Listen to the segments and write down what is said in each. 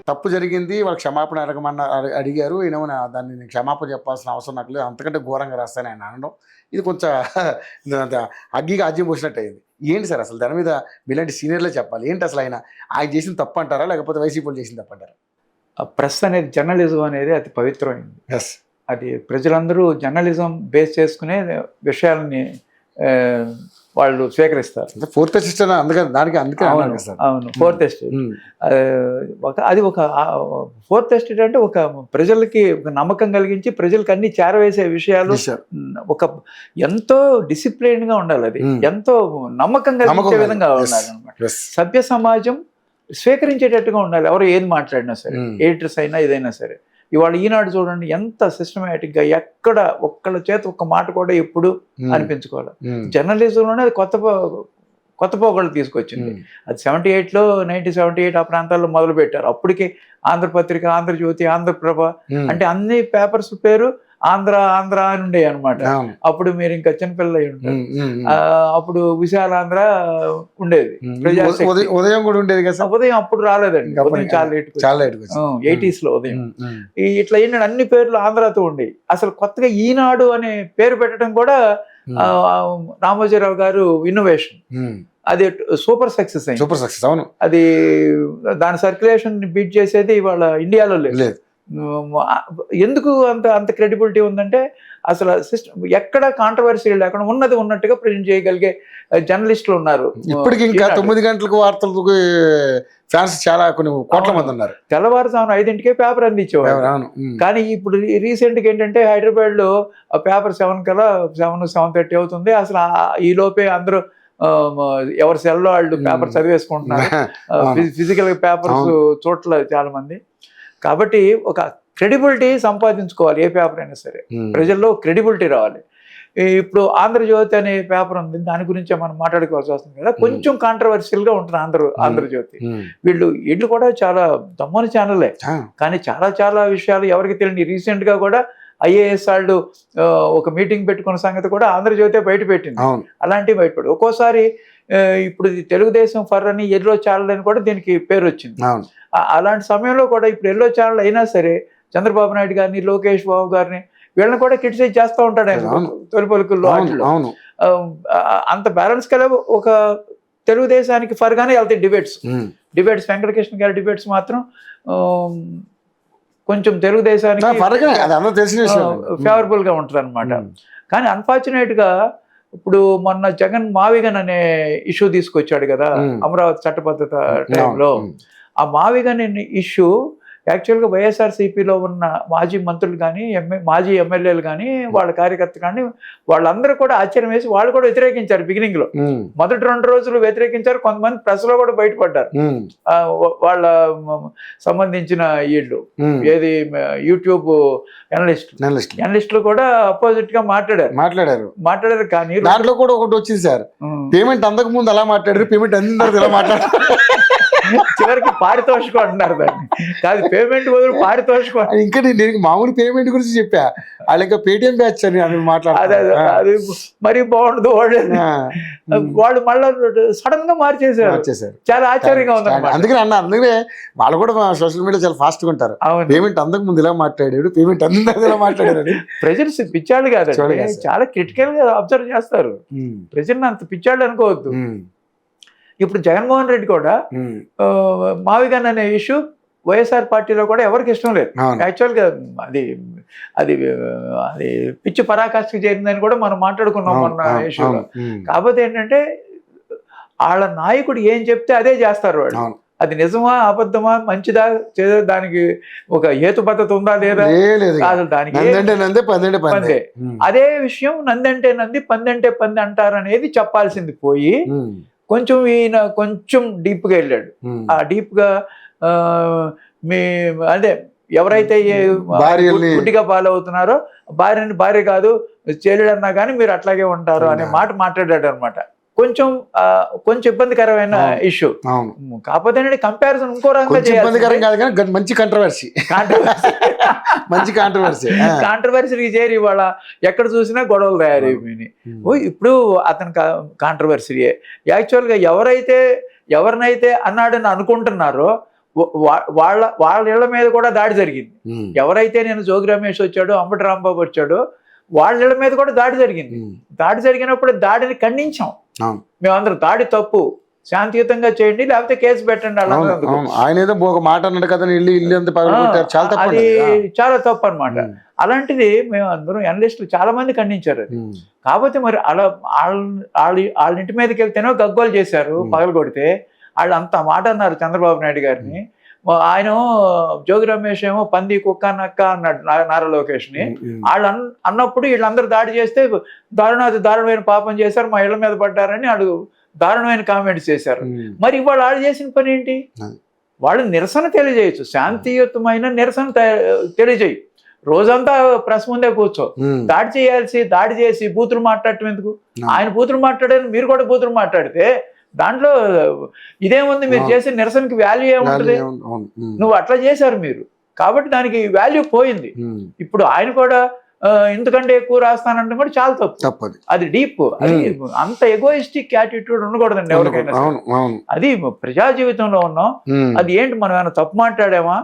తప్పు జరిగింది, వాళ్ళకి క్షమాపణ అడిగారు. ఈయనేమో దాన్ని నేను క్షమాపణ చెప్పాల్సిన అవసరం నాకు లేదు, అంతకంటే ఘోరంగా రాస్తాను ఆయన అనడం. ఇది కొంచెం అగ్గిగా ఆజ్యం పోసినట్టు అయింది. ఏంటి సార్ అసలు దాని మీద మీలాంటి సీనియర్లే చెప్పాలి. ఏంటి అసలు ఆయన చేసిన తప్పు అంటారా, లేకపోతే వైసీపీ చేసిన తప్పు అంటారా? ప్రెస్ అనేది, జర్నలిజం అనేది అతి పవిత్రమైంది. ఎస్, అది ప్రజలందరూ జర్నలిజం బేస్ చేసుకునే విషయాలని వాళ్ళు స్వీకరిస్తారు. ఫోర్త్ ఎస్టేట్ అందుకే అవును, ఫోర్త్ ఎస్టేట్. అది ఒక ఫోర్త్ ఎస్టేట్ అంటే ఒక ప్రజలకి ఒక నమ్మకం కలిగించి ప్రజలకు అన్ని చేరవేసే విషయాలు, ఒక ఎంతో డిసిప్లైన్ గా ఉండాలి, అది ఎంతో నమ్మకం కలిగించే విధంగా ఉండాలి అనమాట. సభ్య సమాజం స్వీకరించేటట్టుగా ఉండాలి ఎవరు ఏది మాట్లాడినా సరే, ఎడిటర్స్ అయినా ఏదైనా సరే. ఇవాళ ఈనాడు చూడండి ఎంత సిస్టమేటిక్ గా, ఎక్కడ ఒక్కళ్ళ చేత ఒక్క మాట కూడా ఎప్పుడు అనిపించుకోవాలి. జర్నలిజంలోనే అది కొత్త పోగళ్ళు తీసుకొచ్చింది. అది 78లో 1978 ఆ ప్రాంతాల్లో మొదలు పెట్టారు. అప్పటికి ఆంధ్రపత్రిక, ఆంధ్రజ్యోతి, ఆంధ్రప్రభ అంటే అన్ని పేపర్స్ పేరు ఆంధ్ర అని ఉండేవి అనమాట. అప్పుడు మీరు ఇంకా చిన్నపిల్లలు అయి ఉంటారు. అప్పుడు విశాలాంధ్ర ఉండేది, ఉదయం కూడా ఉండేది కదా. ఉదయం అప్పుడు రాలేదండి, ఉదయం చాలా లేట్ 80s లో ఉదయం. ఇట్లా ఏంటంటే అన్ని పేర్లు ఆంధ్రతో ఉండేవి. అసలు కొత్తగా ఈనాడు అనే పేరు పెట్టడం కూడా రామోజీరావు గారు ఇన్నోవేషన్. అది సూపర్ సక్సెస్ అయింది. సూపర్ సక్సెస్, అవును. అది దాని సర్క్యులేషన్ బీట్ చేసేది ఇవాళ ఇండియాలో లేదు. ఎందుకు అంత క్రెడిబిలిటీ ఉందంటే అసలు సిస్టమ్ ఎక్కడ కాంట్రవర్సీ లేకుండా ఉన్నది ఉన్నట్టుగా ప్రజెంట్ చేయగలిగే జర్నలిస్టులు ఉన్నారు. ఇప్పటికి ఇంకా 9 గంటలకు వార్తలకు ఫ్యాన్స్ చాలా కొన్ని కోట్ల మంది ఉన్నారు. తెల్లవారుజామున 5ంటికే పేపర్ అందించేవారు. కానీ ఇప్పుడు రీసెంట్గా ఏంటంటే హైదరాబాద్ లో పేపర్ 7:30 అవుతుంది. అసలు ఈ లోపే అందరూ ఎవరి సెల్లో వాళ్ళు పేపర్ చదివేసుకుంటున్నారు. ఫిజికల్ పేపర్స్ చూడలేదు చాలా మంది. కాబట్టి ఒక క్రెడిబిలిటీ సంపాదించుకోవాలి ఏ పేపర్ అయినా సరే, ప్రజల్లో క్రెడిబిలిటీ రావాలి. ఇప్పుడు ఆంధ్రజ్యోతి అనే పేపర్ ఉంది, దాని గురించి మనం మాట్లాడుకోవాల్సి వస్తుంది కదా. కొంచెం కాంట్రవర్షియల్ గా ఉంటుంది ఆంధ్రజ్యోతి. వీళ్ళు కూడా చాలా దమ్మని ఛానలే, కానీ చాలా విషయాలు ఎవరికి తెలియని. రీసెంట్ గా కూడా IAS వాళ్ళు ఒక మీటింగ్ పెట్టుకున్న సంగతి కూడా ఆంధ్రజ్యోతి బయట పెట్టింది. అలాంటివి బయటపడి ఒక్కోసారి ఇప్పుడు తెలుగుదేశం ఫర్ అని ఎల్లో ఛానల్ అని కూడా దీనికి పేరు వచ్చింది. అలాంటి సమయంలో కూడా ఇప్పుడు ఎల్లో ఛానల్ అయినా సరే చంద్రబాబు నాయుడు గారిని, లోకేష్ బాబు గారిని వీళ్ళని కూడా క్రిటిసైజ్ చేస్తూ ఉంటాడు ఆయన తొలి పలుకుల్లో. అంత బ్యాలెన్స్ కలిగి ఒక తెలుగుదేశానికి ఫర్ గానే వెళ్తాయి డిబేట్స్. వెంకటకృష్ణ గారి డిబేట్స్ మాత్రం కొంచెం తెలుగుదేశానికి ఫేవరబుల్ గా ఉంటుంది అనమాట. కానీ అన్ఫార్చునేట్ గా ఇప్పుడు మొన్న జగన్ మావిగన్ అనే ఇష్యూ తీసుకొచ్చాడు కదా అమరావతి చట్టబద్ధత టైంలో. ఆ మావిగన్ ఇష్యూ యాక్చువల్గా వైఎస్ఆర్సీపీలో ఉన్న మాజీ మంత్రులు కానీ, మాజీ ఎమ్మెల్యేలు కానీ, వాళ్ళ కార్యకర్త కానీ వాళ్ళందరూ కూడా ఆశ్చర్యం వేసి వాళ్ళు కూడా వ్యతిరేకించారు. బిగినింగ్ లో మొదటి 2 రోజులు వ్యతిరేకించారు. కొంతమంది ప్రెస్లో కూడా బయటపడ్డారు. వాళ్ళ సంబంధించిన వీళ్ళు ఏది యూట్యూబ్ ఎనలిస్టులు కూడా అపోజిట్ గా మాట్లాడారు. కానీ దాంట్లో కూడా ఒకటి వచ్చింది సార్, పేమెంట్ అందక ముందు అలా మాట్లాడారు, పేమెంట్ అందరికి ఇలా మాట్లాడారు. చివరికి పారితోషికం అంటున్నారు దాన్ని. కాదు, పేమెంట్ బదులు పారితోషికం. ఇంకా నేను మామూలు పేమెంట్ గురించి చెప్పా, వాళ్ళు ఇంకా పేటిఎం బ్యాచ్ అని మాట్లాడారు. అది మరి బాగుండదు. వాళ్ళు మళ్ళీ సడన్ గా మార్చేసారు. చాలా ఆశ్చర్యంగా ఉంది. అందుకనే వాళ్ళు కూడా సోషల్ మీడియా చాలా ఫాస్ట్ గా ఉంటారు. పేమెంట్ అందక ముందు ఇలా మాట్లాడాడు, పేమెంట్ అందరికి ఇలా మాట్లాడారు. ప్రజలు పిచ్చాడు కాదు, చాలా క్రిటికల్ గా అబ్జర్వ్ చేస్తారు. ప్రజల్ని అంత పిచ్చాడు అనుకోవద్దు. ఇప్పుడు జగన్మోహన్ రెడ్డి కూడా మావిగన్ అనే ఇష్యూ వైఎస్ఆర్ పార్టీలో కూడా ఎవరికి ఇష్టం లేదు. యాక్చువల్గా అది పిచ్చి పరాకాష్ఠకి చేరిందని కూడా మనం మాట్లాడుకున్నాం మొన్న ఇష్యూలో. కాకపోతే ఏంటంటే వాళ్ళ నాయకుడు ఏం చెప్తే అదే చేస్తారు వాళ్ళు. అది నిజమా అబద్ధమా, మంచిదా చేదా, దానికి ఒక హేతుబద్ధత ఉందా లేదా కాదు. దానికి అదే విషయం నందంటే నంది, పందంటే పంది అంటారు అనేది చెప్పాల్సింది పోయి కొంచెం ఈయన కొంచెం డీప్గా వెళ్ళాడు. ఆ డీప్గా అదే ఎవరైతే గుడ్డిగా ఫాలో అవుతున్నారో భార్యని భార్య కాదు చెల్లెడన్నా కానీ మీరు అట్లాగే ఉంటారు అనే మాట మాట్లాడాడు అనమాట. కొంచెం ఇబ్బందికరమైన ఇష్యూ. కాకపోతే కంపారిజన్ ఇంకో రకంగా మంచి కాంట్రవర్సీ చేరి ఇవాళ ఎక్కడ చూసినా గొడవలు తయారైపోయినాయి. ఇప్పుడు అతను కాంట్రవర్సీయే. యాక్చువల్గా ఎవరినైతే అన్నాడని అనుకుంటున్నారో వాళ్ళ ఇళ్ల మీద కూడా దాడి జరిగింది. ఎవరైతే నేను జోగి రమేష్ వచ్చాడో, అంబటి రాంబాబు వచ్చాడో, వాళ్ళ ఇళ్ల మీద కూడా దాడి జరిగింది. దాడి జరిగినప్పుడు దాడిని ఖండించాం మేమందరం. దాడి తప్పు, శాంతియుతంగా చేయండి, లేకపోతే కేసు పెట్టండి. ఆయన ఏదో ఒక మాట అన్నాడు కదా, అది చాలా తప్పు అనమాట. అలాంటిది మేము అందరం అనలిస్టులు చాలా మంది ఖండించారు. కాకపోతే మరి అలా వాళ్ళ ఇంటి మీదకి వెళ్తేనో గగ్గోలు చేశారు, పగలగొడితే. వాళ్ళు అంత మాట అన్నారు చంద్రబాబు నాయుడు గారిని. ఆయన జోగి రమేష్ ఏమో పంది, కుక్క, నక్క అన్నాడు నారా లోకేష్ని. వాళ్ళు అన్నప్పుడు వీళ్ళందరూ దాడి చేస్తే దారుణమైన పాపం చేశారు, మా ఇళ్ల మీద పడ్డారని వాళ్ళు దారుణమైన కామెంట్స్ చేశారు. మరి ఇవాళ వాళ్ళు చేసిన పని ఏంటి? వాళ్ళు నిరసన తెలియజేయచ్చు, శాంతియుతమైన నిరసన తెలియజేయి. రోజంతా ప్రెస్ ముందే కూర్చో. దాడి చేసి బూతులు మాట్లాడటం ఎందుకు? ఆయన బూతులు మాట్లాడారు, మీరు కూడా బూతులు మాట్లాడితే దాంట్లో ఇదేముంది? మీరు చేసే నిరసనకి వాల్యూ ఏముంటుంది? నువ్వు అట్లా చేశారు మీరు, కాబట్టి దానికి వాల్యూ పోయింది. ఇప్పుడు ఆయన కూడా ఇంతకంటే ఎక్కువ రాస్తానంటే కూడా చాలా తప్పు. అది డీప్. అది అంత ఎగోయిస్టిక్ యాటిట్యూడ్ ఉండకూడదండి ఎవరికైనా. అది ప్రజా జీవితంలో ఉన్నాం. అది ఏంటి, మనం ఏమైనా తప్పు మాట్లాడామా?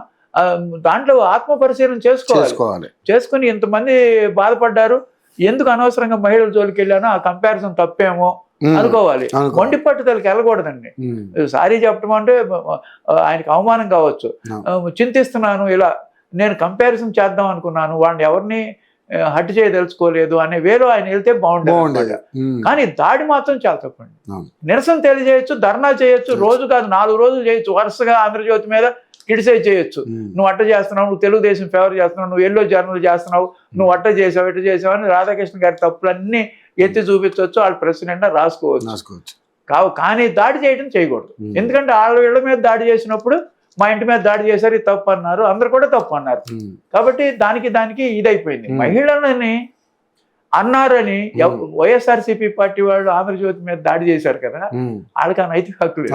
దాంట్లో ఆత్మ పరిశీలన చేసుకోవాలి. చేసుకుని ఇంతమంది బాధపడ్డారు, ఎందుకు అనవసరంగా మహిళల జోలికి వెళ్ళానో ఆ కంపారిజన్ తప్పేమో అనుకోవాలి. మొండి పట్టుదలకి వెళ్ళకూడదండి. సారీ చెప్పడం అంటే ఆయనకి అవమానం కావచ్చు. చింతిస్తున్నాను, ఇలా నేను కంపారిజన్ చేద్దాం అనుకున్నాను, వాళ్ళని ఎవరిని హట్ చేయదలుచుకోలేదు అనే వేలో ఆయన వెళ్తే బాగుండేది. కానీ దాడి మాత్రం చాలా తప్పండి. నిరసన తెలియజేయచ్చు, ధర్నా చేయొచ్చు, రోజు కాదు 4 రోజులు చేయొచ్చు. వరుసగా ఆంధ్రజ్యోతి మీద క్రిటిసైజ్ చేయొచ్చు. నువ్వు అట్ట చేస్తున్నావు, నువ్వు తెలుగుదేశం ఫేవర్ చేస్తున్నావు, నువ్వు ఎల్లో జర్నల్ చేస్తున్నావు, నువ్వు అట్ట చేసావు, ఇట్ట చేసావు అని రాధాకృష్ణ గారి తప్పులన్నీ ఎత్తి చూపించవచ్చు. వాళ్ళు ప్రెసిడెంట్ రాసుకోవచ్చు. కానీ దాడి చేయకూడదు. ఎందుకంటే వాళ్ళ ఇళ్ల మీద దాడి చేసినప్పుడు మా ఇంటి మీద దాడి చేశారు, ఇది తప్పు అన్నారు, అందరు కూడా తప్పు అన్నారు. కాబట్టి దానికి ఇదైపోయింది. మహిళలని అన్నారని వైఎస్ఆర్సీపీ పార్టీ వాళ్ళు ఆంధ్రజ్యోతి మీద దాడి చేశారు కదా, వాళ్ళకి ఆ నైతిక హక్కు లేదు.